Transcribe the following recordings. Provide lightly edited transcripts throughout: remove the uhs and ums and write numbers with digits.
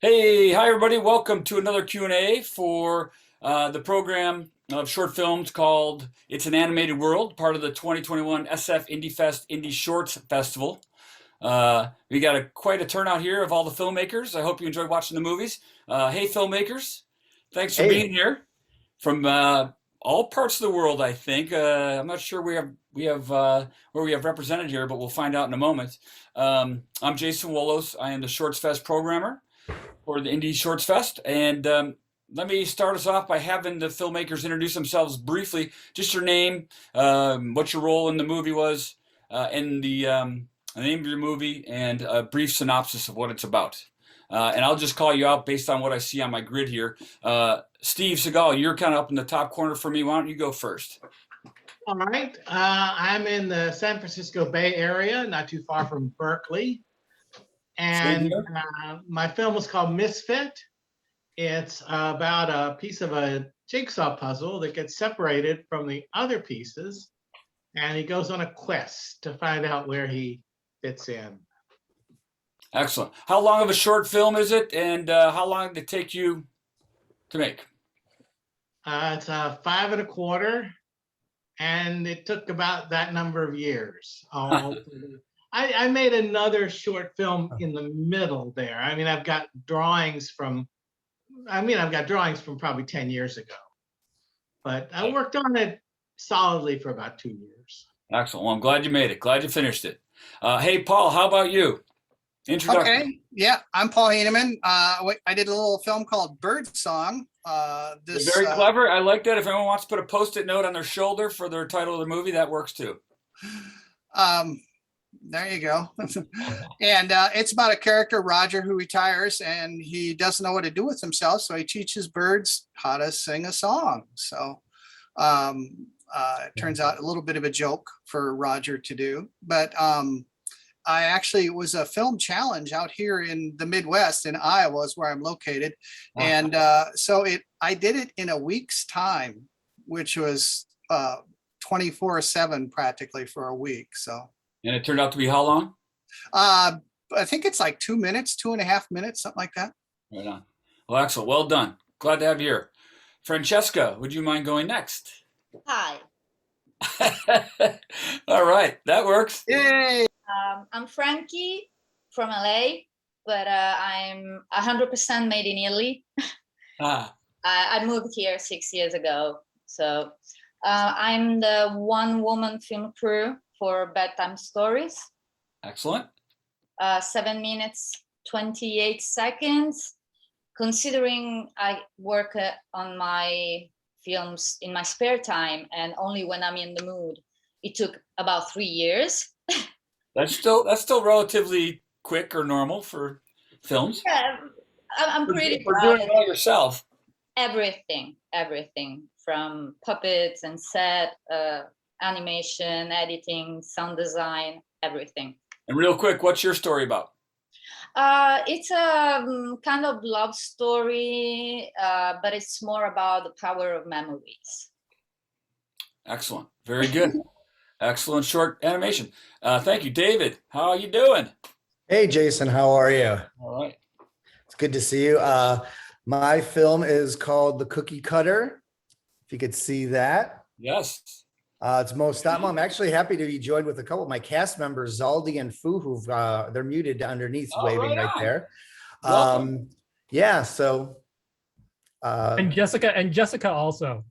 Hey, hi everybody. Welcome to another Q&A for the program of short films called It's an Animated World, part of the 2021 SF Indie Fest Indie Shorts Festival. We got quite a turnout here of all the filmmakers. I hope you enjoyed watching the movies. Hey, filmmakers, thanks for being Hey, here from all parts of the world. I think I'm not sure we have where we have represented here, but we'll find out in a moment. I'm Jason Wolos. I am the Shorts Fest programmer for the Indie Shorts Fest. And let me start us off by having the filmmakers introduce themselves briefly. Just your name, what your role in the movie was, and the name of your movie, and a brief synopsis of what it's about. And I'll just call you out based on what I see on my grid here. Steve Seagal, you're kind of up in the top corner for me. Why don't you go first? all right. I'm in the San Francisco Bay Area, not too far from Berkeley. Same And here. my film is called Misfit. It's about a piece of a jigsaw puzzle that gets separated from the other pieces. And he goes on a quest to find out where he fits in. Excellent. How long of a short film is it, and how long did it take you to make? It's a 5 and a quarter, and it took about that number of years. I made another short film in the middle there. I've got drawings from probably 10 years ago, but I worked on it solidly for about 2 years. Excellent. Well, I'm glad you made it. Glad you finished it. Hey, Paul, how about you? Introduction. Okay, yeah, I'm Paul Heineman. I did a little film called Bird Song. Very clever. I like that. If anyone wants to put a post-it note on their shoulder for their title of the movie, that works too. um, there you go. And it's about a character, Roger, who retires and he doesn't know what to do with himself, so he teaches birds how to sing a song. So it turns out a little bit of a joke for Roger to do, but it was a film challenge out here in the Midwest in Iowa is where I'm located. And I did it in a week's time, which was 24/7 practically for a week. So. And it turned out to be how long? I think it's like 2 minutes, 2.5 minutes, something like that. Right on. Well, excellent. Well done. Glad to have you here. Francesca, would you mind going next? Hi, All right, that works. Yay! I'm Frankie from LA, but I'm 100% made in Italy. Ah, I moved here 6 years ago. So I'm the one-woman film crew for Bedtime Stories. excellent. 7 minutes, 28 seconds. Considering I work on my films in my spare time and only when I'm in the mood, it took about 3 years. That's still relatively quick or normal for films. Yeah, I'm pretty For proud doing of it all yourself. everything from puppets and set, animation, editing, sound design, everything. And real quick, what's your story about? It's a kind of love story, but it's more about the power of memories. Excellent. Very good. Excellent short animation. Thank you, David. How are you doing? Hey, Jason, how are you? All right. It's good to see you. My film is called The Cookie Cutter. If you could see that. Yes. It's Mo Stotmo. I'm actually happy to be joined with a couple of my cast members, Zaldi and Fu, who've they're muted underneath, Oh, waving right right on. there. Welcome. Yeah, so And Jessica also.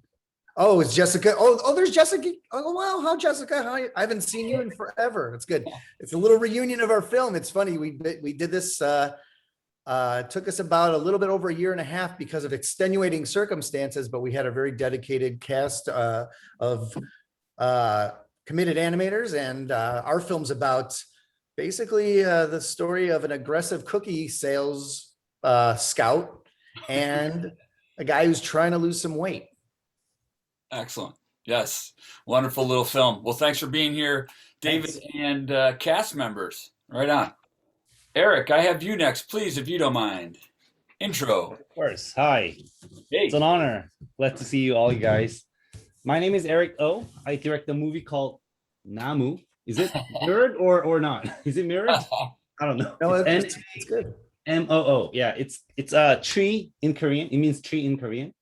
oh, it's Jessica. Oh, there's Jessica. Oh, wow. How Jessica? How I haven't seen you in forever. It's good. It's a little reunion of our film. It's funny. We did this. It took us about a little bit over a year and a half because of extenuating circumstances, but we had a very dedicated cast of committed animators, and our film's about basically the story of an aggressive cookie sales scout and a guy who's trying to lose some weight. Excellent. Yes. Wonderful little film. Well, thanks for being here, David. Thanks. And cast members. Right on. Eric, I have you next, please, if you don't mind. Intro. Of course. Hi. Hey. It's an honor. Glad to see you all, you guys. My name is Eric O. I direct a movie called Namu. Is it mirrored or not? Is it mirrored? I don't know. No, It's it's good. Moo. Yeah, it's a tree in Korean. It means tree in Korean.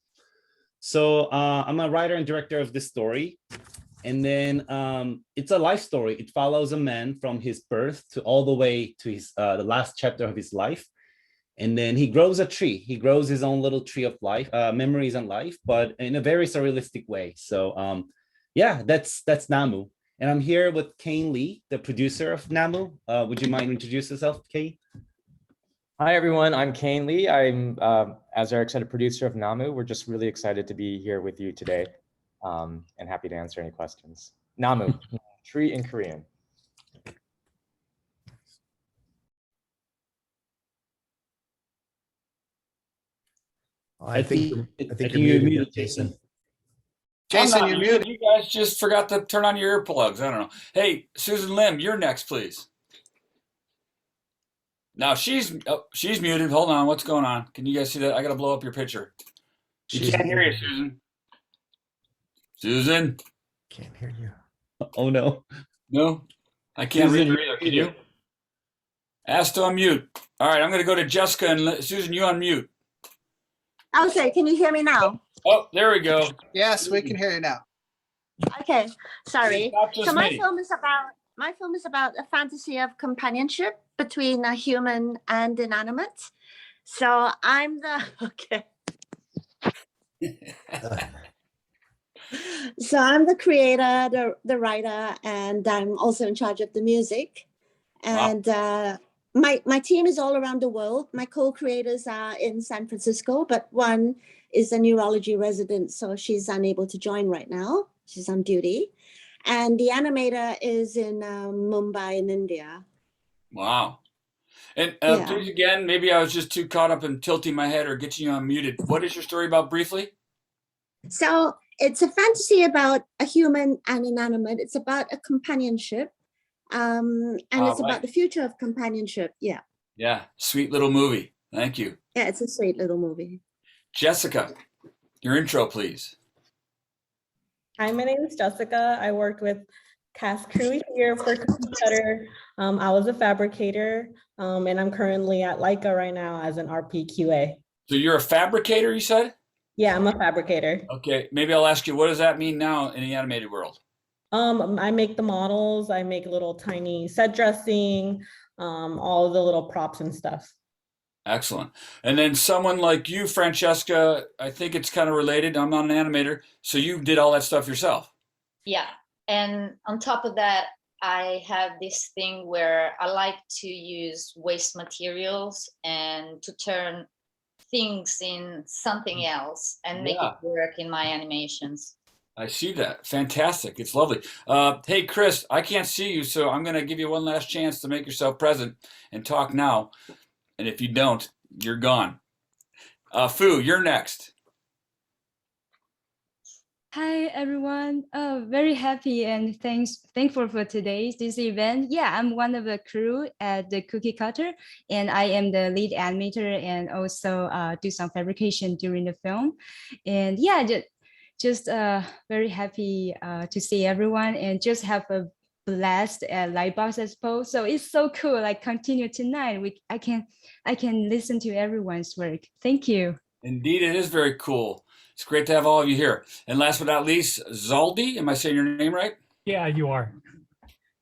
So I'm a writer and director of this story. And then it's a life story. It follows a man from his birth to all the way to his the last chapter of his life. And then he grows a tree. He grows his own little tree of life, memories and life, but in a very surrealistic way. So yeah, that's Namu. And I'm here with Kane Lee, the producer of Namu. Would you mind introduce yourself, Kane? Hi, everyone. I'm Kane Lee. I'm, as Eric said, a producer of Namu. We're just really excited to be here with you today and happy to answer any questions. Namu, tree in Korean. I think you're you're muted, Jason. Jason, I'm not you're muted. muted. You guys just forgot to turn on your earplugs. I don't know. Hey, Susan Lim, you're next, please. Now she's muted. Hold on. What's going on? Can you guys see that? I got to blow up your picture. She can't hear you, Susan. Susan? Can't hear you. Oh no. No? I can't read Susan, her either. Can you? Ask to unmute. All right, I'm going to go to Jessica and Susan, you unmute. Okay, can you hear me now? Oh, there we go. Yes, we can hear you now. Okay, sorry. It's not just So my me. film is about a fantasy of companionship between a human and inanimate. So I'm the okay. So I'm the creator, the writer, and I'm also in charge of the music. And my team is all around the world. My co-creators are in San Francisco, but one is a neurology resident, so she's unable to join right now. She's on duty. And the animator is in Mumbai in India. Wow. And Yeah. please again, maybe I was just too caught up in tilting my head or getting you unmuted. What is your story about briefly? So it's a fantasy about a human and inanimate. It's about a companionship. And it's about the future of companionship. Yeah. Yeah, sweet little movie. Thank you. Yeah, it's a sweet little movie. Jessica, your intro, please. Hi, my name is Jessica. I worked with Cast Crew here for Cookie Cutter. I was a fabricator, and I'm currently at Leica right now as an RPQA. So you're a fabricator, you said? Yeah, I'm a fabricator. Okay, maybe I'll ask you, what does that mean now in the animated world? I make the models. I make little tiny set dressing, all the little props and stuff. Excellent. And then someone like you, Francesca, I think it's kind of related. I'm not an animator. So you did all that stuff yourself. Yeah. And on top of that, I have this thing where I like to use waste materials and to turn things in something else and make it work in my animations. I see that. Fantastic. It's lovely. Hey, Chris, I can't see you, so I'm going to give you one last chance to make yourself present and talk now. And if you don't, you're gone. Fu, you're next. Hi everyone. Very happy and thankful for this event. Yeah, I'm one of the crew at the Cookie Cutter, and I am the lead animator and also do some fabrication during the film. And yeah, just very happy to see everyone and just have a blast at Lightbox Expo. So it's so cool. Like continue tonight. I can listen to everyone's work. Thank you. Indeed, it is very cool. It's great to have all of you here. And last but not least, Zaldi. Am I saying your name right? Yeah, you are.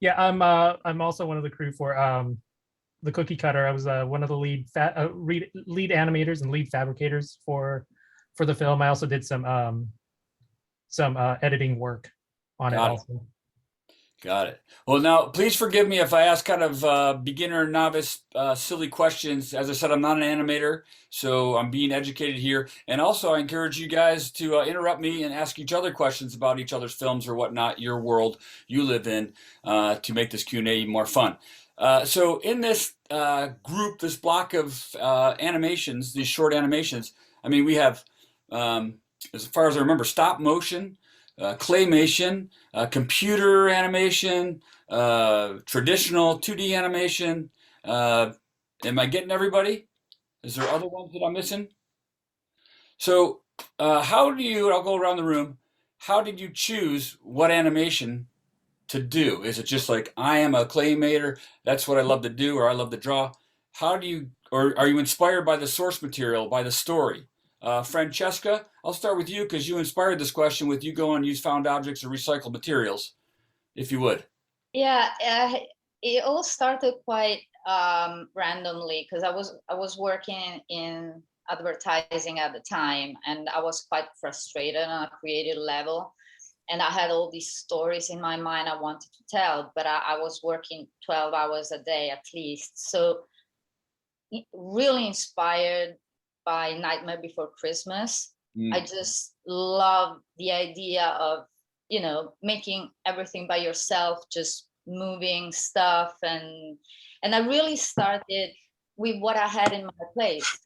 Yeah, I'm also one of the crew for the Cookie Cutter. I was one of the lead animators and lead fabricators for the film. I also did some editing work on it also. Got it. Well, now, please forgive me if I ask kind of beginner, novice, silly questions. As I said, I'm not an animator, so I'm being educated here. And also, I encourage you guys to interrupt me and ask each other questions about each other's films or whatnot, your world you live in, to make this Q&A even more fun. So in this group, this block of animations, these short animations, I mean, we have, as far as I remember, stop motion, claymation, computer animation, traditional 2D animation. Am I getting everybody? Is there other ones that I'm missing? So how do you, I'll go around the room, how did you choose what animation to do? Is it just like, I am a claymator, that's what I love to do, or I love to draw? how do you, or are you inspired by the source material, by the story? Francesca, I'll start with you because you inspired this question with you go and use found objects or recycled materials, if you would. Yeah, it all started quite randomly because I was working in advertising at the time, and I was quite frustrated on a creative level. And I had all these stories in my mind I wanted to tell, but I was working 12 hours a day at least. So really inspired by Nightmare Before Christmas. I just love the idea of, you know, making everything by yourself, just moving stuff. And I really started with what I had in my place.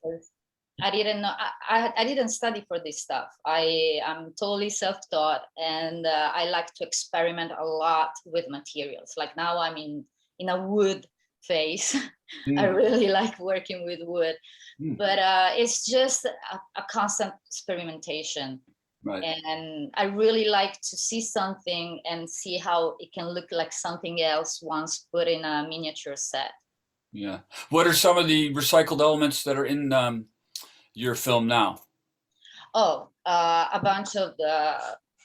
I didn't know, I didn't study for this stuff. I'm totally self-taught, and I like to experiment a lot with materials. Like now I'm in a wood phase. I really like working with wood, but it's just a constant experimentation. Right. And I really like to see something and see how it can look like something else once put in a miniature set. Yeah. What are some of the recycled elements that are in your film now? Oh, a bunch of the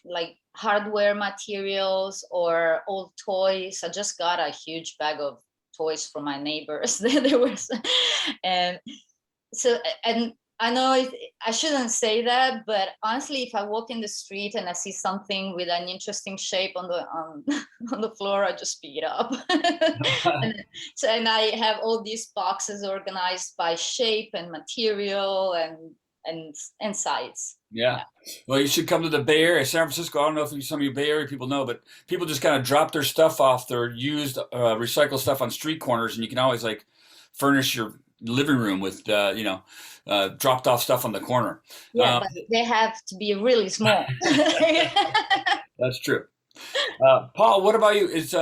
like hardware materials or old toys. I just got a huge bag of toys from my neighbors. There was, and so, and I know I shouldn't say that, but honestly, if I walk in the street and I see something with an interesting shape on the on the floor, I just pick it up. and I have all these boxes organized by shape and material and size. Yeah. Well, you should come to the Bay Area, San Francisco. I don't know if some of you Bay Area people know, but people just kind of drop their stuff off, their used recycled stuff on street corners, and you can always like furnish your living room with dropped off stuff on the corner. Yeah, but they have to be really small. That's true. Paul, what about you? Is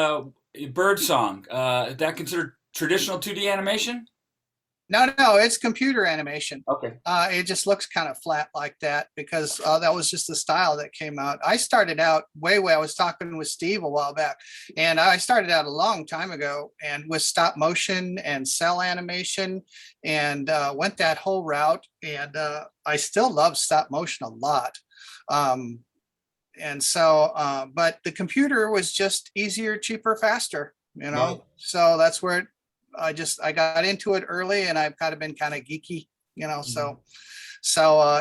Birdsong that considered traditional 2D animation? No, it's computer animation. Okay. It just looks kind of flat like that because that was just the style that came out. I started out way. I was talking with Steve a while back, and I started out a long time ago and with stop motion and cell animation, and went that whole route. And I still love stop motion a lot. And so, but the computer was just easier, cheaper, faster, you know. Right. So that's where I got into it early, and I've kind of been kind of geeky, you know, so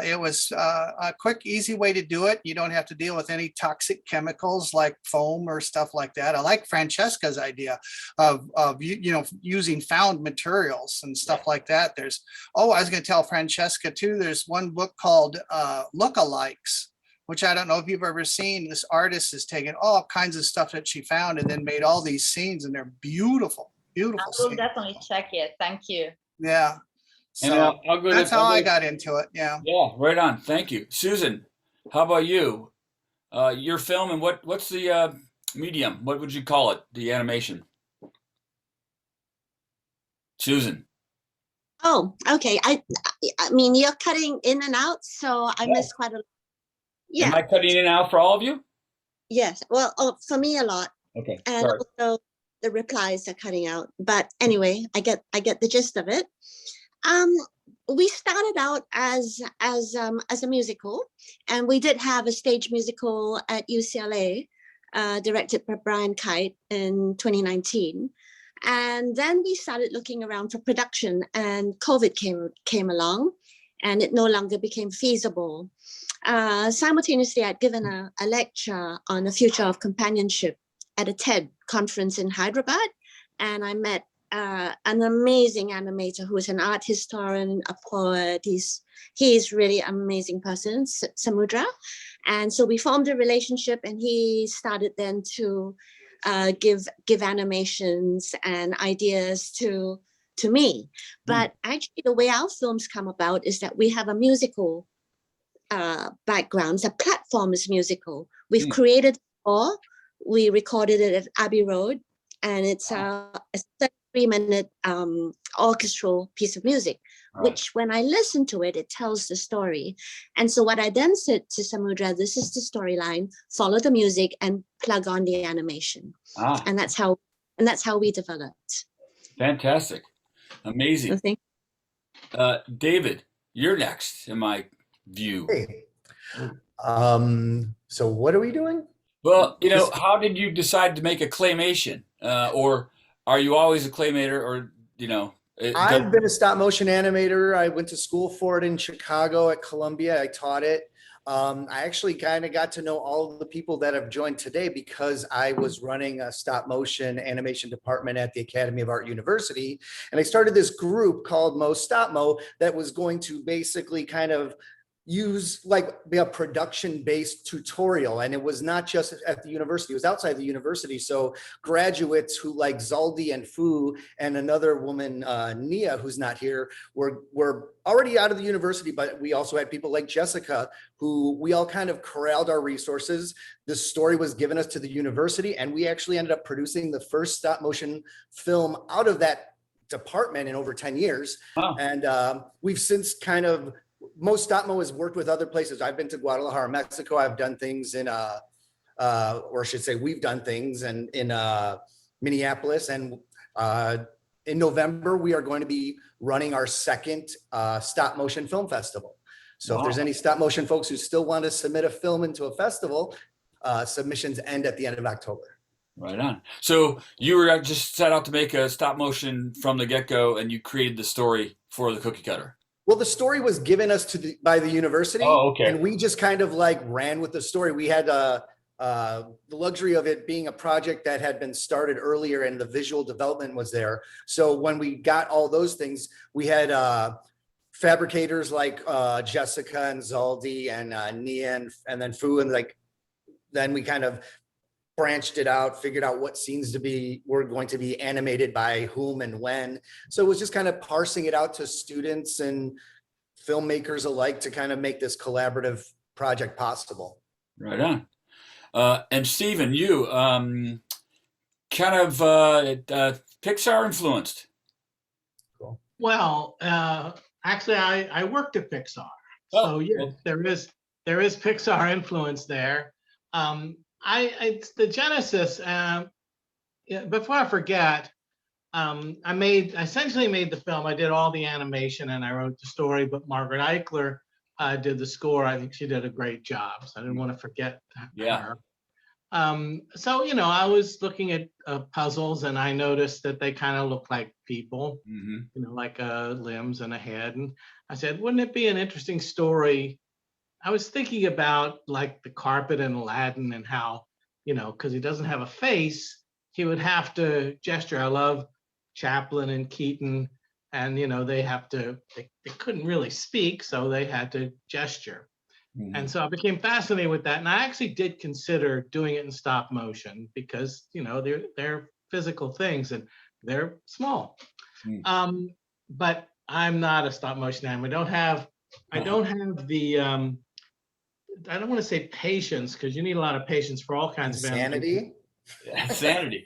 it was a quick, easy way to do it. You don't have to deal with any toxic chemicals like foam or stuff like that. I like Francesca's idea of using found materials and stuff like that. I was going to tell Francesca too, there's one book called Lookalikes, which I don't know if you've ever seen. This artist has taken all kinds of stuff that she found and then made all these scenes, and they're beautiful. Beautiful. I will definitely check it. Thank you. Yeah. So that's how I got into it. Yeah. Yeah, right on. Thank you. Susan, how about you? Your film, and what's the medium? What would you call it? The animation? Susan. Oh, okay. I mean, you're cutting in and out, so I missed quite a lot. Yeah. Am I cutting in and out for all of you? Yes. Well, for me a lot. Okay. And Sorry. also the replies are cutting out. But anyway, I get the gist of it. We started out as a musical, and we did have a stage musical at UCLA, directed by Brian Kite in 2019. And then we started looking around for production, and COVID came along, and it no longer became feasible. Simultaneously, I'd given a lecture on the future of companionship at a TED conference in Hyderabad, and I met an amazing animator who is an art historian, a poet. He's really an amazing person, Samudra. And so we formed a relationship, and he started then to give animations and ideas to me. But actually, the way our films come about is that we have a musical background. The platform is musical. We've created all. We recorded it at Abbey Road, and it's a 33-minute orchestral piece of music, which when I listen to it, it tells the story. And so what I then said to Samudra, this is the storyline, follow the music and plug on the animation. And that's how we developed. Fantastic. Amazing. Thank- David, you're next in my view. Hey. So what are we doing? Well, you know, Just- how did you decide to make a claymation? Or are you always a claymator, or, you know, I've been a stop motion animator. I went to school for it in Chicago at Columbia. I taught it. I actually kind of got to know all of the people that have joined today because I was running a stop motion animation department at the Academy of Art University. And I started this group called Mo Stop Mo that was going to basically kind of use like be a production-based tutorial. And it was not just at the university, it was outside the university. So graduates who like Zaldi and Fu and another woman, Nia, who's not here, were already out of the university, but we also had people like Jessica, who we all kind of corralled our resources. This story was given us to the university, and we actually ended up producing the first stop motion film out of that department in over 10 years. Wow. And we've since kind of, Mo Stop Mo has worked with other places. I've been to Guadalajara, Mexico. I've done things in, or I should say we've done things in Minneapolis. And in November, we are going to be running our second stop motion film festival. So if there's any stop motion folks who still want to submit a film into a festival, submissions end at the end of October. Right on. So you were just set out to make a stop motion from the get-go, and you created the story for the cookie cutter. Well, the story was given us by the university. Oh, okay. And we just kind of like ran with the story. We had the luxury of it being a project that had been started earlier and the visual development was there. So when we got all those things, we had fabricators like Jessica and Zaldi and Nia and then Fu, and like, then we kind of branched it out, figured out what scenes were going to be animated by whom and when. So it was just kind of parsing it out to students and filmmakers alike to kind of make this collaborative project possible. Right on. And Stephen, you kind of Pixar influenced. Cool. Well, actually, I worked at Pixar, Oh, so yeah, cool. there is Pixar influence there. It's the genesis. Before I forget, I essentially made the film. I did all the animation and I wrote the story, but Margaret Eichler did the score. I think she did a great job, so I didn't want to forget Yeah. her. So, you know, I was looking at puzzles and I noticed that they kind of look like people, Mm-hmm. you know, like limbs and a head. And I said, wouldn't it be an interesting story? I was thinking about like the carpet in Aladdin and how, you know, because he doesn't have a face, he would have to gesture. I love Chaplin and Keaton, and, you know, they couldn't really speak, so they had to gesture. Mm-hmm. And so I became fascinated with that. And I actually did consider doing it in stop motion because, you know, they're physical things and they're small. But I'm not a stop motion animator. I don't have the I don't want to say patience, because you need a lot of patience for all kinds of animation. Sanity. Sanity.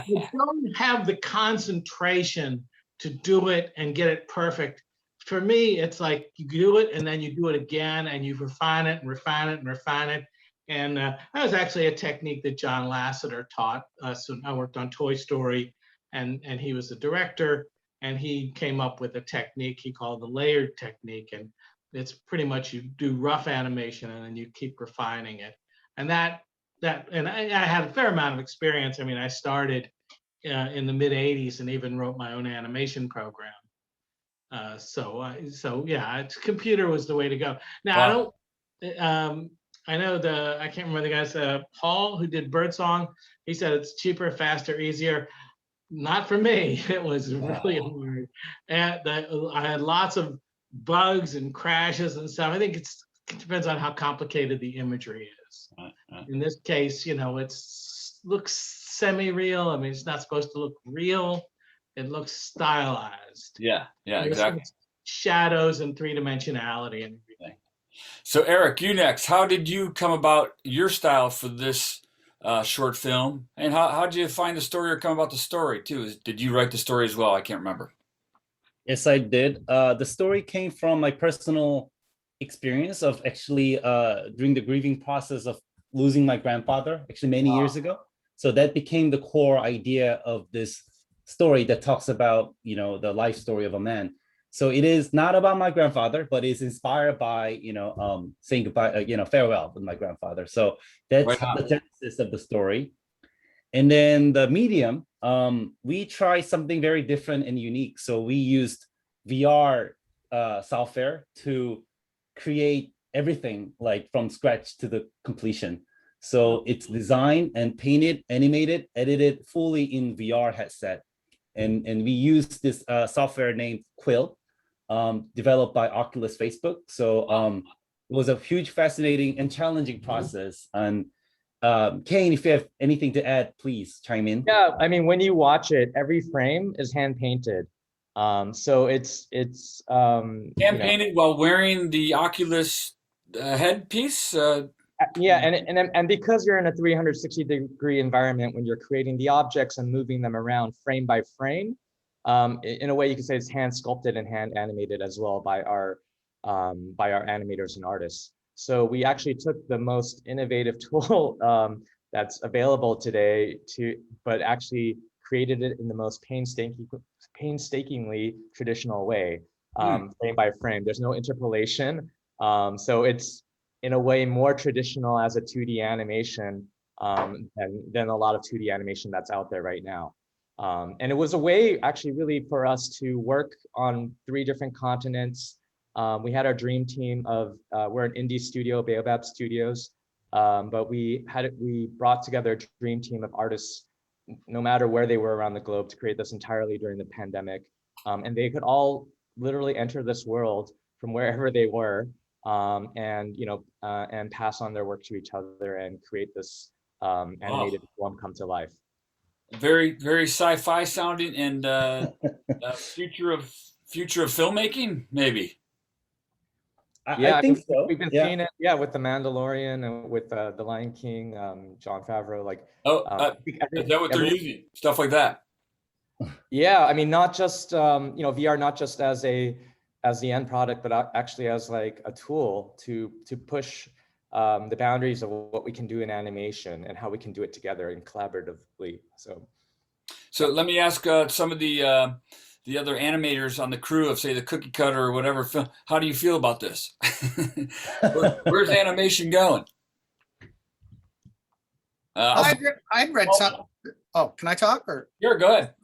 You don't have the concentration to do it and get it perfect. For me, it's like you do it and then you do it again and you refine it and refine it and refine it. And that was actually a technique that John Lasseter taught us when I worked on Toy Story, and he was the director, and he came up with a technique he called the layered technique. And it's pretty much you do rough animation and then you keep refining it. And and I had a fair amount of experience. I mean, I started in the mid 80s and even wrote my own animation program. So yeah, computer was the way to go. Now, wow. I know I can't remember the guy's, Paul, who did Birdsong. He said it's cheaper, faster, easier. Not for me. It was really hard. And I had lots of bugs and crashes and stuff. I think it depends on how complicated the imagery is. In this case, you know, looks semi-real. I mean, it's not supposed to look real. It looks stylized. Yeah, exactly. Shadows and three-dimensionality and everything. So Eric, you next. How did you come about your style for this short film? And how did you find the story or come about the story too? Did you write the story as well? I can't remember. Yes, I did. The story came from my personal experience of actually during the grieving process of losing my grandfather, actually many years ago. So that became the core idea of this story that talks about, you know, the life story of a man. So it is not about my grandfather, but it's inspired by, you know, saying goodbye, you know, farewell with my grandfather. So that's Right on. the genesis of the story. And then the medium, we tried something very different and unique. So we used VR software to create everything like from scratch to the completion. So it's designed and painted, animated, edited fully in VR headset. And we use this software named Quill, developed by Oculus Facebook. So it was a huge, fascinating and challenging process. And Kane, if you have anything to add, please chime in. Yeah, I mean, when you watch it, every frame is hand painted. So it's Hand painted while wearing the Oculus headpiece. Yeah, and because you're in a 360-degree environment, when you're creating the objects and moving them around frame by frame, in a way you could say it's hand sculpted and hand animated as well by our animators and artists. So we actually took the most innovative tool that's available today but actually created it in the most painstakingly traditional way, frame by frame. There's no interpolation. So it's in a way more traditional as a 2D animation than a lot of 2D animation that's out there right now. And it was a way actually really for us to work on 3 different continents. We had our dream team of, we're an indie studio, Baobab Studios, but we brought together a dream team of artists, no matter where they were around the globe, to create this entirely during the pandemic. And they could all literally enter this world from wherever they were, and pass on their work to each other and create this animated form come to life. Very, very sci-fi sounding, and future of filmmaking, maybe. Yeah, I think so. We've been seeing it, with The Mandalorian and with The Lion King, Jon Favreau. Like, is that what they're using? Stuff like that. Yeah, I mean, not just VR, not just as the end product, but actually as like a tool to push the boundaries of what we can do in animation and how we can do it together and collaboratively. So let me ask some of the other animators on the crew of, say, the Cookie Cutter or whatever film, how do you feel about this? Where's animation going? I'd read some. Oh, can I talk? Or Sure, go ahead.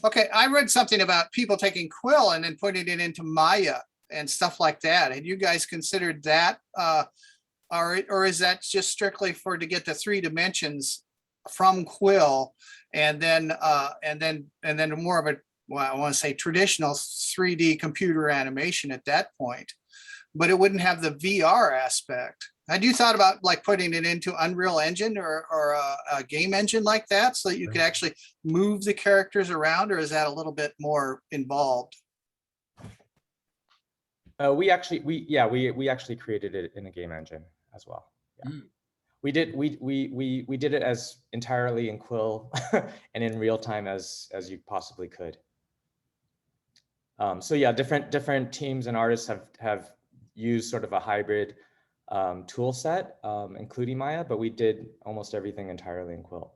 okay, I read something about people taking Quill and then putting it into Maya and stuff like that. Had you guys considered that, or is that just strictly to get the 3 dimensions from Quill, and then more of a, well, I want to say traditional 3D computer animation at that point, but it wouldn't have the VR aspect. Had you thought about like putting it into Unreal Engine or a game engine like that, so that you could actually move the characters around, or is that a little bit more involved? we actually created it in a game engine as well. Yeah. We did it as entirely in Quill and in real time as you possibly could. So yeah, different teams and artists have used sort of a hybrid tool set, including Maya, but we did almost everything entirely in Quill.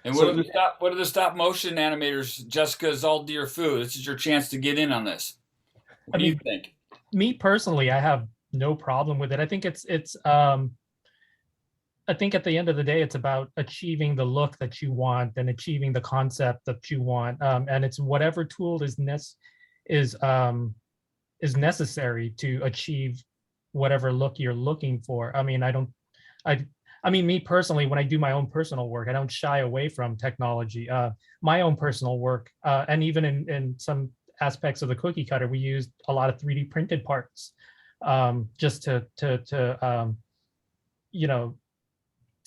And what are the stop motion animators? Jessica Zaldir Fu, this is your chance to get in on this. What do you think? Me personally, I have no problem with it. I think I think at the end of the day, it's about achieving the look that you want and achieving the concept that you want. And it's whatever tool is necessary to achieve whatever look you're looking for. I mean, me personally, when I do my own personal work, I don't shy away from technology. My own personal work, and even in some aspects of the Cookie Cutter, we used a lot of 3D printed parts, just to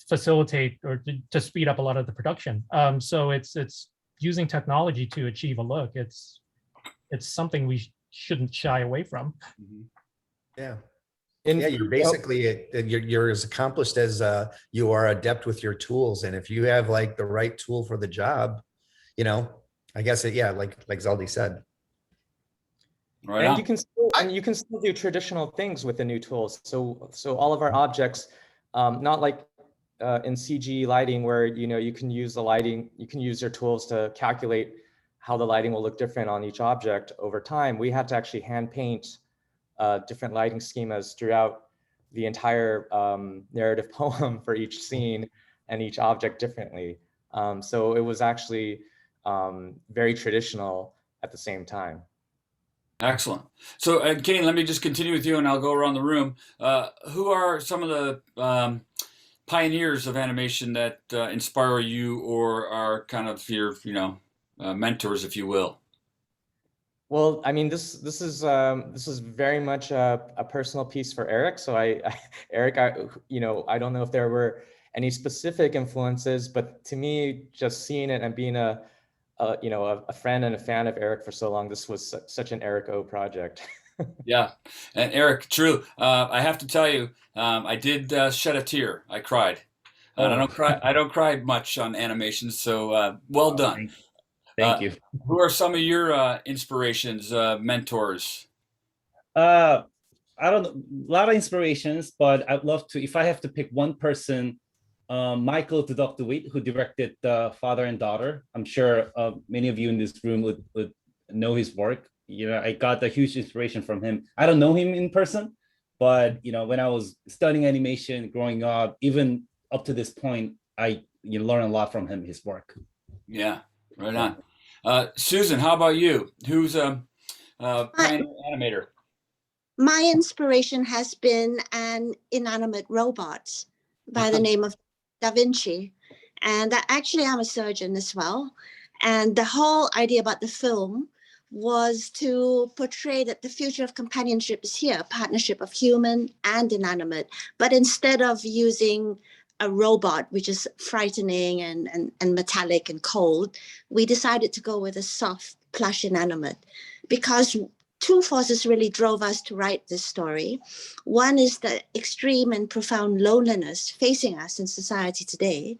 facilitate or to speed up a lot of the production. So it's using technology to achieve a look. It's something we shouldn't shy away from. Yeah. You're basically you're as accomplished as you are adept with your tools, and if you have like the right tool for the job, I guess like Zaldi said. Right. And you can still do traditional things with the new tools. So all of our objects, not like in CG lighting where, you know, you can use the lighting, you can use your tools to calculate how the lighting will look different on each object over time. We had to actually hand paint different lighting schemas throughout the entire narrative poem for each scene and each object differently. So it was actually very traditional at the same time. Excellent. So, Kane, let me just continue with you, and I'll go around the room. Who are some of the pioneers of animation that inspire you, or are kind of your, you know, mentors, if you will? Well, I mean, this is very much a personal piece for Eric. So Eric, you know, I don't know if there were any specific influences, but to me, just seeing it and being a you know, a friend and a fan of Eric for so long, this was such an Eric O project. Yeah, and Eric, true. I have to tell you, I did shed a tear. I cried. I don't cry. I don't cry much on animations, so well done. Thank you. Who are some of your inspirations, mentors? I don't know, a lot of inspirations, but I'd love to, if I have to pick one person, Michael Dudok-DeWitt, who directed Father and Daughter. I'm sure many of you in this room would know his work. You know, I got a huge inspiration from him. I don't know him in person, but you know, when I was studying animation growing up, even up to this point, I learn a lot from him, his work. Yeah, right on. Susan, how about you? Who's a pioneer animator? My inspiration has been an inanimate robot by the name of Da Vinci. And actually, I'm a surgeon as well. And the whole idea about the film was to portray that the future of companionship is here, a partnership of human and inanimate. But instead of using a robot, which is frightening and metallic and cold, we decided to go with a soft, plush inanimate, because two forces really drove us to write this story. One is the extreme and profound loneliness facing us in society today.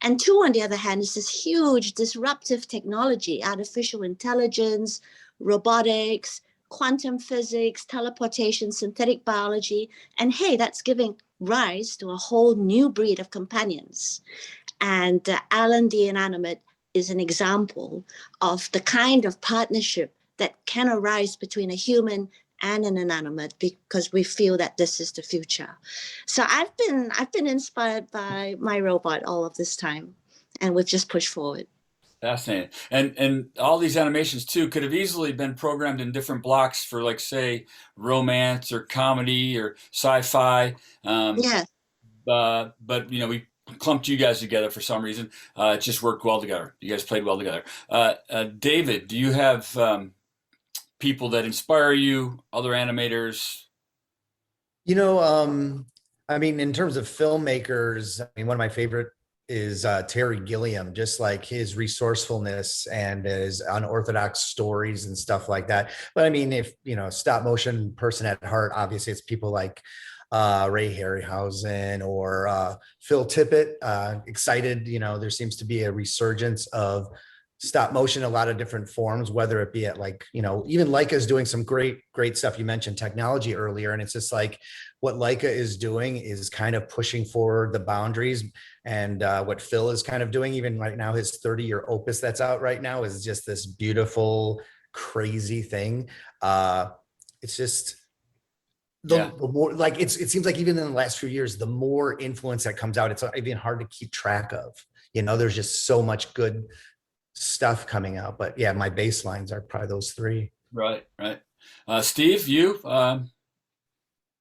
And two, on the other hand, is this huge disruptive technology, artificial intelligence, robotics, quantum physics, teleportation, synthetic biology. And hey, that's giving rise to a whole new breed of companions. And Alan the Inanimate is an example of the kind of partnership that can arise between a human and an inanimate, because we feel that this is the future. So I've been inspired by my robot all of this time, and we've just pushed forward. Fascinating. And all these animations too could have easily been programmed in different blocks for, like, say, romance or comedy or sci-fi. Yeah. But you know, we clumped you guys together for some reason. It just worked well together. You guys played well together. David, do you have people that inspire you, other animators? You know, I mean, in terms of filmmakers, I mean, one of my favorite is Terry Gilliam, just like his resourcefulness and his unorthodox stories and stuff like that. But I mean, if, you know, stop motion person at heart, obviously it's people like Ray Harryhausen or Phil Tippett. Excited, you know, there seems to be a resurgence of stop motion, a lot of different forms, whether it be at, like, you know, even Leica is doing some great stuff. You mentioned technology earlier, and it's just like what Leica is doing is kind of pushing forward the boundaries. And what Phil is kind of doing, even right now, his 30-year opus that's out right now is just this beautiful, crazy thing. It's just the more, like, it seems like even in the last few years, the more influence that comes out, it's even hard to keep track of. You know, there's just so much good stuff coming out. But yeah, my baselines are probably those three. Right. Steve, you? Well,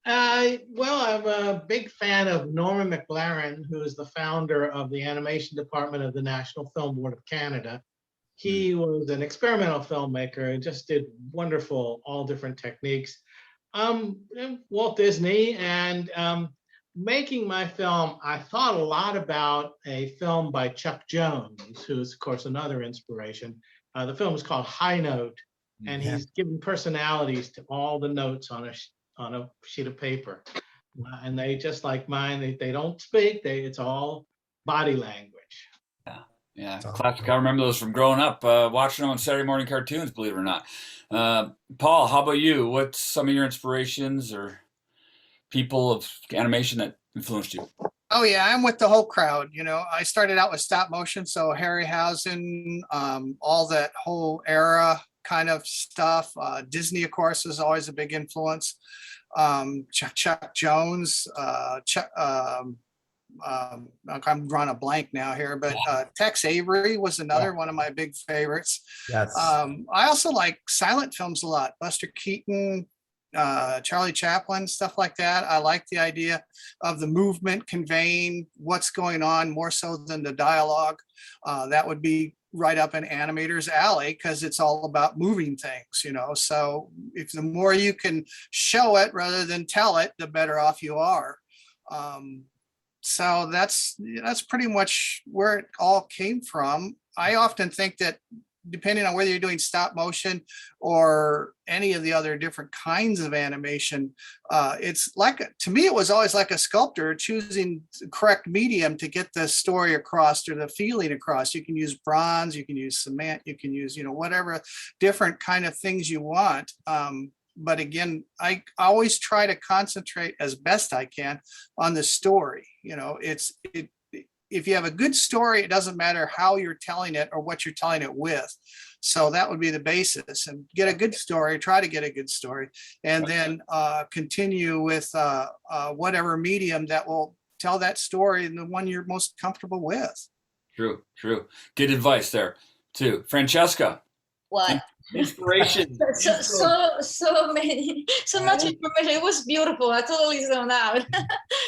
I'm a big fan of Norman McLaren, who is the founder of the animation department of the National Film Board of Canada. He was an experimental filmmaker and just did wonderful, all different techniques. Walt Disney, and making my film, I thought a lot about a film by Chuck Jones, who is, of course, another inspiration. The film is called High Note, and he's given personalities to all the notes on a sheet of paper. And they, just like mine, they don't speak, it's all body language. Yeah, classic. I remember those from growing up, watching them on Saturday morning cartoons, believe it or not. Paul, how about you? What's some of your inspirations or people of animation that influenced you? Oh yeah, I'm with the whole crowd. You know, I started out with stop motion, so Harryhausen, all that whole era kind of stuff. Disney, of course, is always a big influence. Chuck Jones, I'm drawing a blank now here, but Tex Avery was another one of my big favorites. Yes. I also like silent films a lot. Buster Keaton, Charlie Chaplin, stuff like that. I like the idea of the movement conveying what's going on more so than the dialogue. That would be right up in animators' alley because it's all about moving things, you know. So if the more you can show it rather than tell it, the better off you are. So that's pretty much where it all came from. I often think that depending on whether you're doing stop motion or any of the other different kinds of animation, it's like, to me, it was always like a sculptor choosing the correct medium to get the story across or the feeling across. You can use bronze, you can use cement, you can use, you know, whatever different kind of things you want. But again, I always try to concentrate as best I can on the story. You know, if you have a good story, it doesn't matter how you're telling it or what you're telling it with. So that would be the basis. And get a good story, try to get a good story, and then continue with whatever medium that will tell that story and the one you're most comfortable with. True. Good advice there too. Francesca. What? Inspiration. so many, so much information. It was beautiful. I totally zoned out.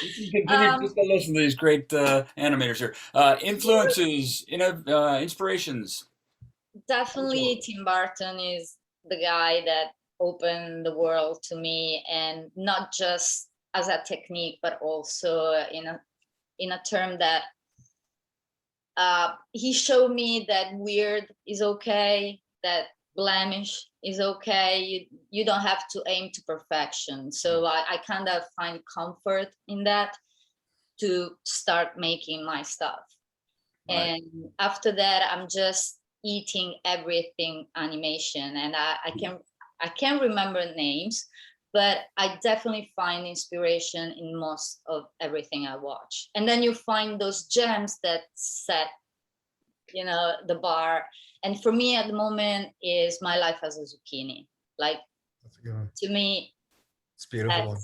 You can continue just to listen to these great animators here. Influences, inspirations. Definitely Tim Burton is the guy that opened the world to me, and not just as a technique, but also in a term that he showed me that weird is okay, that blemish is okay. You don't have to aim to perfection. So I kind of find comfort in that to start making my stuff. Right. And after that, I'm just eating everything animation, and I can't remember names, but I definitely find inspiration in most of everything I watch. And then you find those gems that set, you know, the bar. And for me at the moment is My Life as a Zucchini. Like, that's a good one. To me, it's beautiful.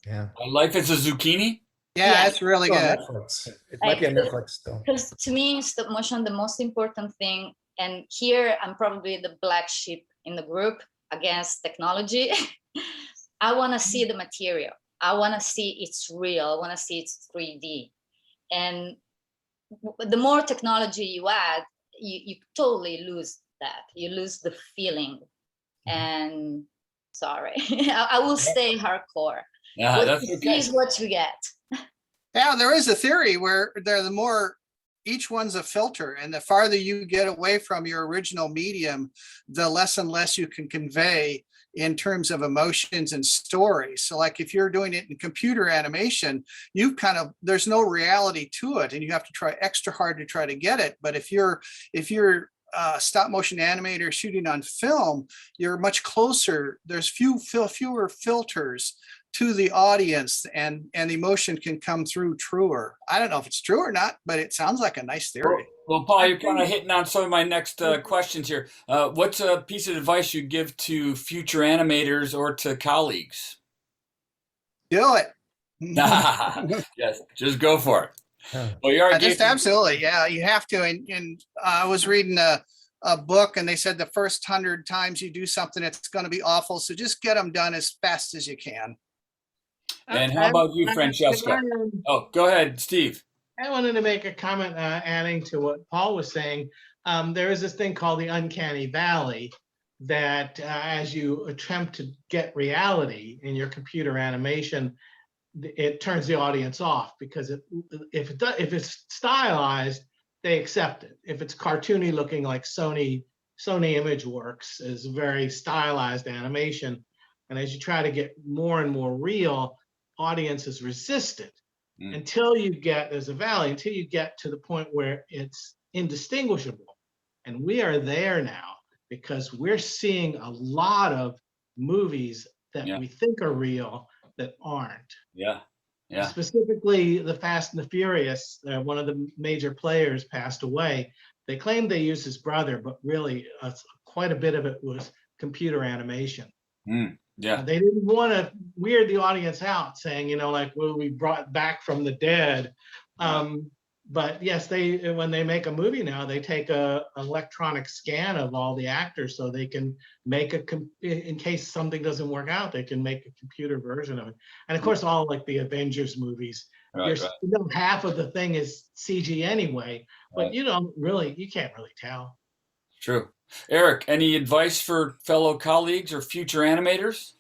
Yeah. My Life as a Zucchini. Yeah, it's really good. Netflix. It might be on Netflix still. Because to me, stop motion, the most important thing, and here I'm probably the black sheep in the group against technology. I want to see the material. I want to see it's real. I want to see it's 3D. And the more technology you add, you totally lose that. You lose the feeling. And sorry, I will stay hardcore. Yeah, that's okay. Is what you get. Yeah, there is a theory where the more each one's a filter, and the farther you get away from your original medium, the less and less you can convey in terms of emotions and stories. So like if you're doing it in computer animation, there's no reality to it, and you have to try extra hard to try to get it. But if you're stop motion animator shooting on film, you're much closer. There's fewer filters to the audience, and emotion can come through truer. I don't know if it's true or not, but it sounds like a nice theory. Well, Paul, you're kind of hitting on some of my next questions here. What's a piece of advice you'd give to future animators or to colleagues? Do it. Yes, just go for it. Well, you are just absolutely, yeah, you have to. And I was reading a book, and they said the first 100 times you do something, it's going to be awful. So just get them done as fast as you can. And how about you, Francesca? Oh, go ahead, Steve. I wanted to make a comment adding to what Paul was saying. There is this thing called the uncanny valley that as you attempt to get reality in your computer animation, it turns the audience off, because if it's stylized, they accept it. If it's cartoony looking like Sony ImageWorks is very stylized animation, and as you try to get more and more real, audiences resist it until you get, there's a valley, until you get to the point where it's indistinguishable. And we are there now, because we're seeing a lot of movies that we think are real that aren't. Yeah. Yeah. Specifically, the Fast and the Furious, one of the major players passed away. They claimed they used his brother, but really quite a bit of it was computer animation. Yeah. They didn't want to weird the audience out saying, you know, like, well, we brought back from the dead. But yes, when they make a movie now, they take an electronic scan of all the actors so they can make in case something doesn't work out, they can make a computer version of it. And of course, all like the Avengers movies, you know, half of the thing is CG anyway, but you can't really tell. True. Eric, any advice for fellow colleagues or future animators?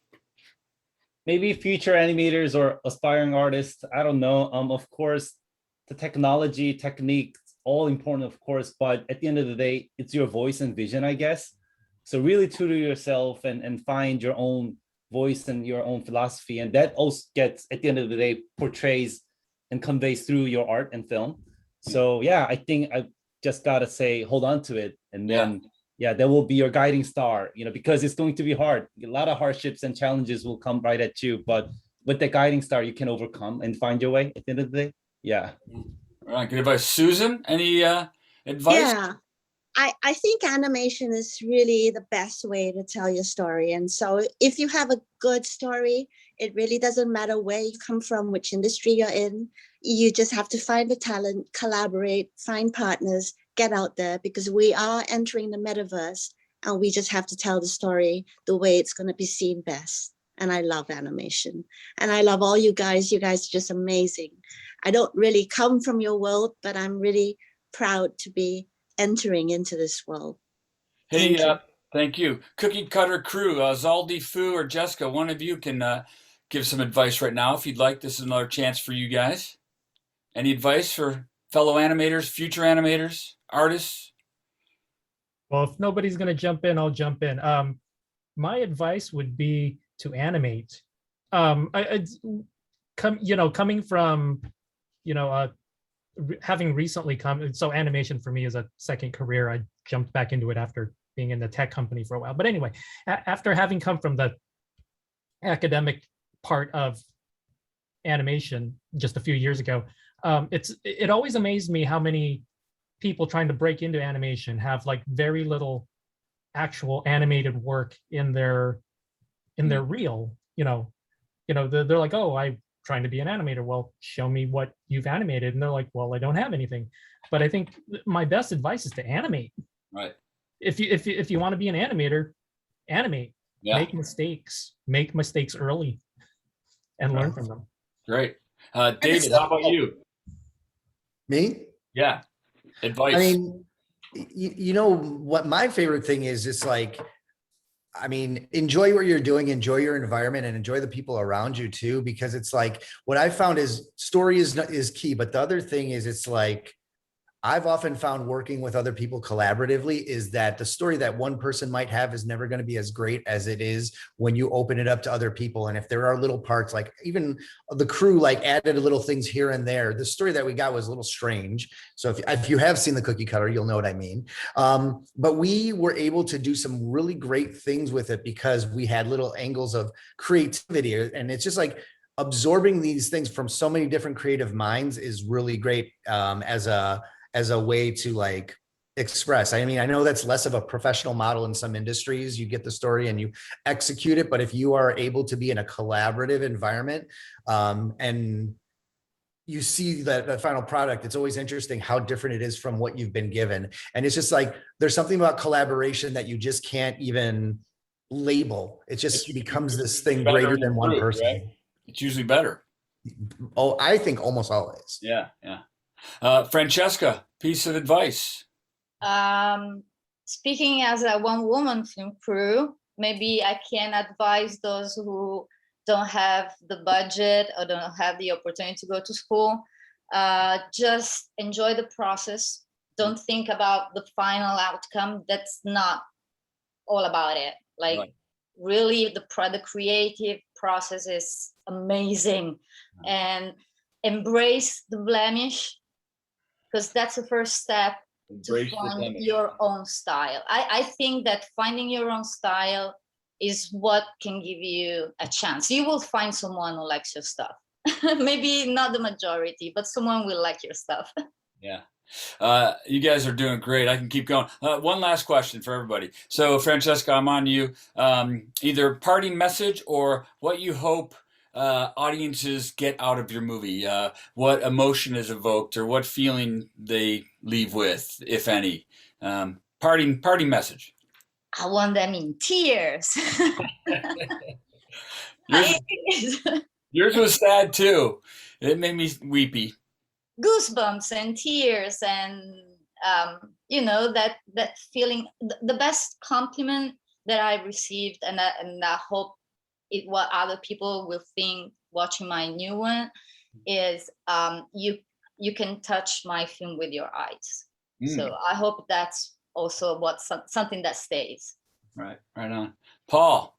Maybe future animators or aspiring artists. I don't know. Of course, the technology, technique, all important, of course, but at the end of the day, it's your voice and vision, I guess. So really tutor yourself and find your own voice and your own philosophy. And that also gets, at the end of the day, portrays and conveys through your art and film. So yeah, I think I just gotta say, hold on to it. And then, that will be your guiding star, you know, because it's going to be hard. A lot of hardships and challenges will come right at you, but with the guiding star, you can overcome and find your way at the end of the day. Yeah. All right, good advice. Susan, any advice? Yeah, I think animation is really the best way to tell your story. And so if you have a good story, it really doesn't matter where you come from, which industry you're in. You just have to find the talent, collaborate, find partners, get out there, because we are entering the metaverse and we just have to tell the story the way it's going to be seen best. And I love animation. And I love all you guys. You guys are just amazing. I don't really come from your world, but I'm really proud to be entering into this world. Hey, thank you. Cookie Cutter crew, Zaldi, Fu, or Jessica, one of you can give some advice right now if you'd like. This is another chance for you guys. Any advice for fellow animators, future animators, artists? Well, if nobody's going to jump in, I'll jump in. My advice would be to animate. Coming from, having recently so animation for me is a second career. I jumped back into it after being in the tech company for a while. But anyway, after having come from the academic part of animation just a few years ago, it always amazed me how many people trying to break into animation have like very little actual animated work in their reel. They're like, oh, I'm trying to be an animator. Well, show me what you've animated. And they're like, well, I don't have anything. But I think my best advice is to animate. Right. If you want to be an animator, animate. Yeah. Make mistakes early and learn from them. Great. David, how about you? Me? Yeah. Advice. I mean, you know what my favorite thing is, it's like, I mean, enjoy what you're doing, enjoy your environment, and enjoy the people around you too, because it's like, what I found is story is key. But the other thing is, it's like, I've often found working with other people collaboratively is that the story that one person might have is never going to be as great as it is when you open it up to other people. And if there are little parts, like even the crew, like added little things here and there, the story that we got was a little strange. So if you have seen the Cookie Cutter, you'll know what I mean. But we were able to do some really great things with it because we had little angles of creativity. And it's just like absorbing these things from so many different creative minds is really great as a way to like express. I mean, I know that's less of a professional model in some industries. You get the story and you execute it, but if you are able to be in a collaborative environment and you see the final product, it's always interesting how different it is from what you've been given. And it's just like, there's something about collaboration that you just can't even label. It just becomes this thing greater than one person. Right? It's usually better. Oh, I think almost always. Yeah. Francesca, piece of advice. Speaking as a one-woman film crew, maybe I can advise those who don't have the budget or don't have the opportunity to go to school. Just enjoy the process. Don't think about the final outcome. That's not all about it. Like, right. Really, the creative process is amazing, and embrace the blemish, because that's the first step to find your own style. I think that finding your own style is what can give you a chance. You will find someone who likes your stuff. Maybe not the majority, but someone will like your stuff. Yeah. You guys are doing great. I can keep going. One last question for everybody. So, Francesca, I'm on you. Either parting message or what you hope audiences get out of your movie. What emotion is evoked or what feeling they leave with, if any. Parting message. I want them in tears. Yours was sad too. It made me weepy. Goosebumps and tears and that feeling. The best compliment that I received, and I hope what other people will think watching my new one is you can touch my film with your eyes. So I hope that's also something that stays. Right on. Paul,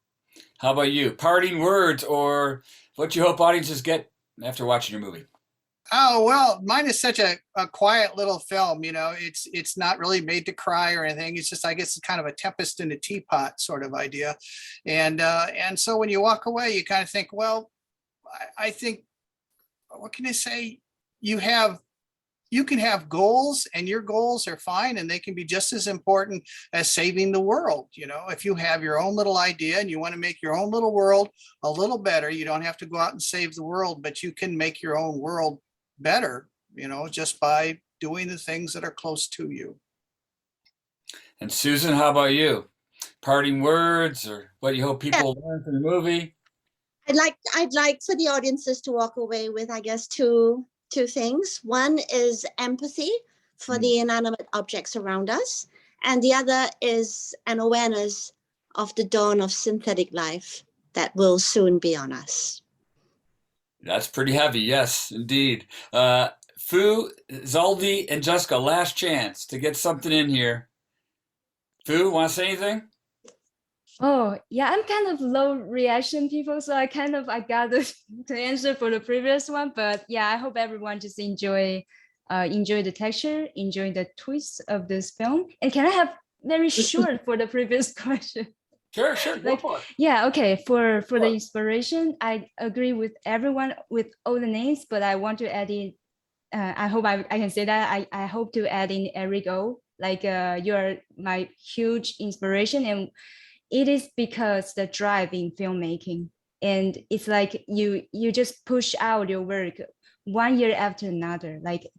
how about you? Parting words or what you hope audiences get after watching your movie? Oh, well, mine is such a quiet little film, it's not really made to cry or anything. It's just, I guess it's kind of a tempest in a teapot sort of idea. And so when you walk away, you kind of think, well, I think, what can I say? You can have goals, and your goals are fine, and they can be just as important as saving the world. If you have your own little idea and you want to make your own little world a little better, you don't have to go out and save the world, but you can make your own world better, just by doing the things that are close to you. And Susan, how about you? Parting words or what you hope people learn from the movie? I'd like for the audiences to walk away with, I guess, two things. One is empathy for the inanimate objects around us, and the other is an awareness of the dawn of synthetic life that will soon be on us. That's pretty heavy. Yes, indeed. Fu, Zaldi, and Jessica, last chance to get something in here. Fu, want to say anything? Oh, yeah, I'm kind of low reaction people, so I got the answer for the previous one. But yeah, I hope everyone just enjoy the texture, enjoy the twist of this film. And can I have very short for the previous question? Sure, go for it. Yeah, okay. For the inspiration, I agree with everyone with all the names, but I want to add in. I hope I can say that. I hope to add in Eric O. You are my huge inspiration, and it is because the drive in filmmaking, and it's like you just push out your work 1 year after another, like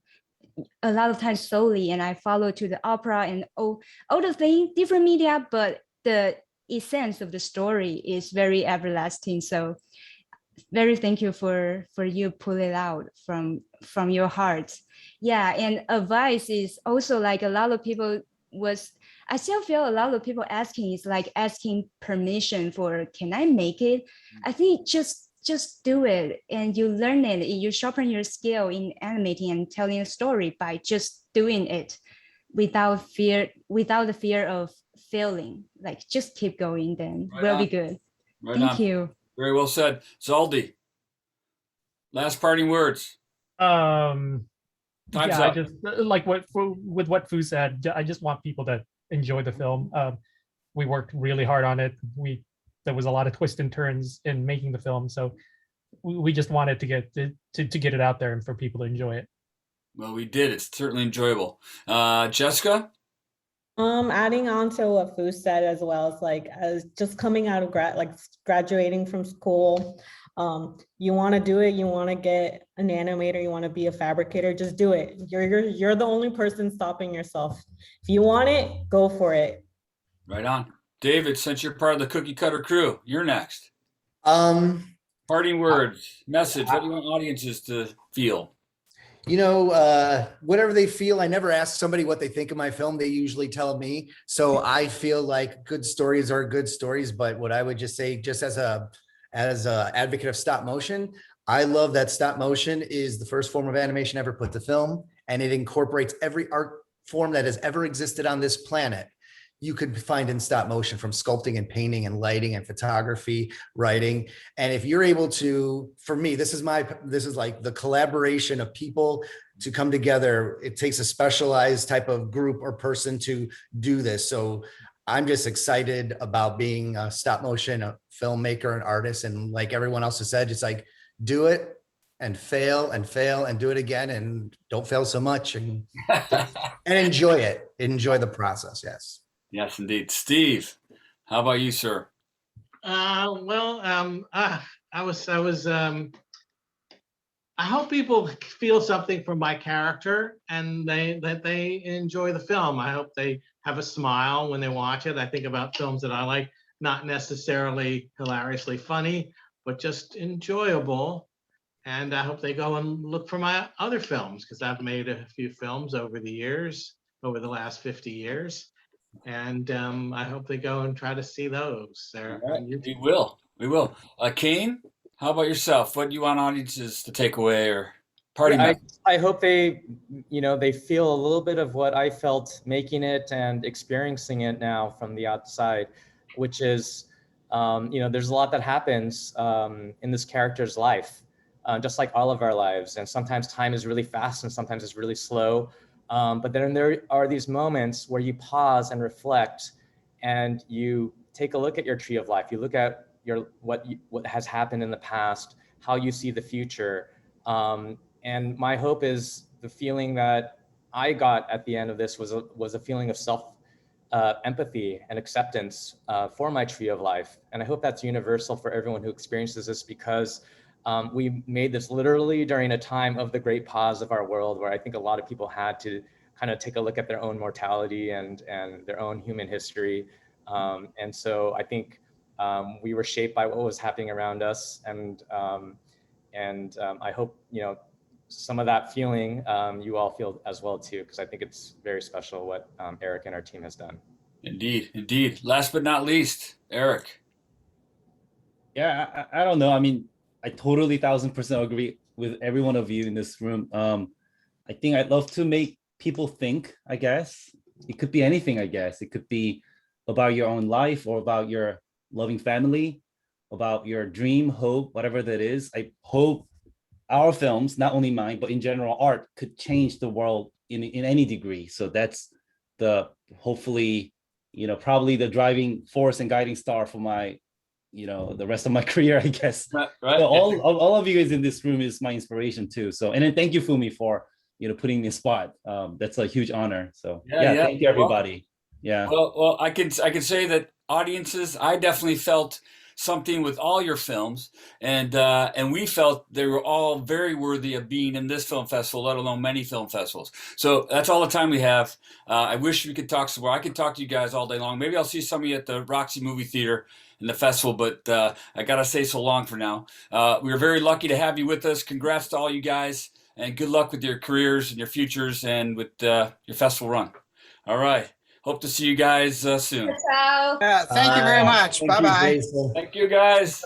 a lot of times slowly, and I follow to the opera and all the things, different media, but the essence of the story is very everlasting. So very thank you for you pull it out from your heart. Yeah, and advice is also like a lot of people I still feel a lot of people asking permission for, can I make it? I think just do it, and you learn it. You sharpen your skill in animating and telling a story by just doing it without the fear of failing. Like, just keep going, then we'll be good. Thank you. Very well said. Zaldi, last parting words. Time's up. I just like with what Fu said, I just want people to enjoy the film. We worked really hard on it. There was a lot of twists and turns in making the film, so we just wanted to get it out there and for people to enjoy it. Well, we did. It's certainly enjoyable. Jessica? Adding on to what Fu said, as well as just coming out of graduating from school, you want to do it, you want to get an animator, you want to be a fabricator, just do it. You're the only person stopping yourself. If you want it, go for it. Right on. David, since you're part of the Cookie Cutter crew, you're next. Parting words, message, what do you want audiences to feel? Whatever they feel. I never ask somebody what they think of my film. They usually tell me. So I feel like good stories are good stories. But what I would just say, just as a advocate of stop motion, I love that stop motion is the first form of animation ever put to film, and it incorporates every art form that has ever existed on this planet. You could find in stop motion, from sculpting and painting and lighting and photography, writing. And if you're able to, for me, this is like the collaboration of people to come together. It takes a specialized type of group or person to do this. So I'm just excited about being a stop motion a filmmaker and artist. And like everyone else has said, just like do it and fail and do it again and don't fail so much and enjoy it. Enjoy the process. Yes. Yes, indeed. Steve, how about you, sir? I hope people feel something from my character and that they enjoy the film. I hope they have a smile when they watch it. I think about films that I like, not necessarily hilariously funny, but just enjoyable. And I hope they go and look for my other films because I've made a few films over the years, over the last 50 years. And I hope they go and try to see those. They're on YouTube. We will. We will. Kane, how about yourself? What do you want audiences to take away or party? I hope they, they feel a little bit of what I felt making it and experiencing it now from the outside, which is, there's a lot that happens in this character's life, just like all of our lives. And sometimes time is really fast and sometimes it's really slow. But then there are these moments where you pause and reflect and you take a look at your tree of life. You look at what has happened in the past, how you see the future. And my hope is the feeling that I got at the end of this was a feeling of empathy and acceptance for my tree of life. And I hope that's universal for everyone who experiences this because we made this literally during a time of the great pause of our world where I think a lot of people had to kind of take a look at their own mortality and their own human history. And so I think we were shaped by what was happening around us. And I hope, some of that feeling you all feel as well too, because I think it's very special what Eric and our team has done. Indeed, indeed. Last but not least, Eric. Yeah, I don't know. I mean, I totally 1000% agree with every one of you in this room. I think I'd love to make people think, I guess. It could be anything, I guess. It could be about your own life or about your loving family, about your dream, hope, whatever that is. I hope our films, not only mine, but in general, art could change the world in any degree. So that's hopefully, probably the driving force and guiding star for my, the rest of my career, I guess. Right. So all of you guys in this room is my inspiration too. So, and then thank you, Fumi, for, putting me in spot. That's a huge honor. So thank you, everybody. Well, I can say that audiences, I definitely felt something with all your films, and we felt they were all very worthy of being in this film festival, let alone many film festivals. So that's all the time we have. I wish we could talk some more. I could talk to you guys all day long. Maybe I'll see some of you at the Roxy Movie Theater in the festival, but I gotta say so long for now. We were very lucky to have you with us. Congrats to all you guys, and good luck with your careers and your futures and with your festival run. All right. Hope to see you guys soon. Thank you very much. Bye-bye. Thank you, guys.